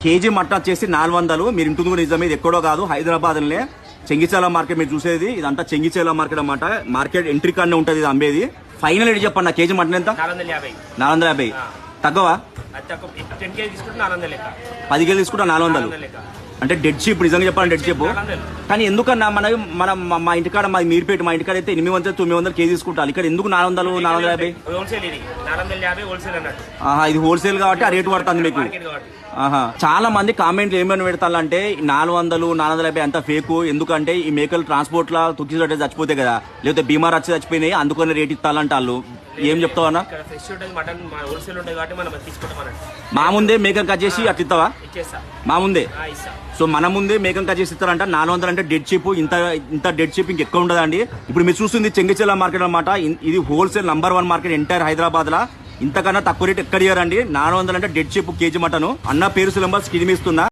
KG mutton వచ్చేసి 400. మీరు ఇంటుంది కూడా నిజమే, ఇది ఎక్కడో కాదు, హైదరాబాద్లోనే చెంగిచేల మార్కెట్. మీరు చూసేది ఇదంతా చెంగిచేల మార్కెట్ అన్నమాట. మార్కెట్ ఎంట్రీ కాడనే ఉంటుంది ఇది అమ్మేది. ఫైనల్ రేట్ చెప్పండి, కేజీ మటన్ ఎంత? 450. తగ్గవా? 10 కేజీ తీసుకుంటా 400 అంటే డెడ్ చీప్. నిజంగా చెప్పాలంటే డెడ్ చీప్. కానీ ఎందుకన్నా మన మా ఇంటికాడ మాది మీరుపేట, మా ఇంటికాడ అయితే 800 900 కేజీ తీసుకుంటారు. ఇక్కడ ఎందుకు 400 450? ఇది హోల్సేల్ కాబట్టి ఆ రేటు పడుతుంది మీకు. చాలా మంది కామెంట్లు ఏమని పెడతారంటే 400 450 అంత ఫేక్. ఎందుకంటే ఈ మేకలు ట్రాన్స్పోర్ట్ లా తుక్కి చచ్చిపోతాయి కదా, లేకపోతే బీమార్ వచ్చి చచ్చిపోయినాయి, అందుకని రేట్ ఇస్తాలంట వాళ్ళు. ఏం చెప్తావు అన్న? మా ముందే మేకను కట్ చేసి అట్లా ఇస్తావా? మా ముందే. సో మన ముందే మేకను కట్ చేసి ఇస్తారంట. 400 అంటే డెడ్ చీప్. ఇంత డెడ్ చీప్ ఇంకెక్కువ ఉండదండి. ఇప్పుడు మీరు చూస్తుంది చెంగిచెల మార్కెట్ అనమాట. ఇది wholesale number 1 market entire Hyderabad లా. ఇంతకన్నా తక్కువ రేట్ ఎక్కడ ఇయ్యారండి. 400 అంటే డెడ్ చీప్ కేజీ మటన్. అన్న పేరు సిలంబర్ స్క్రీన్ ఇస్తున్నా.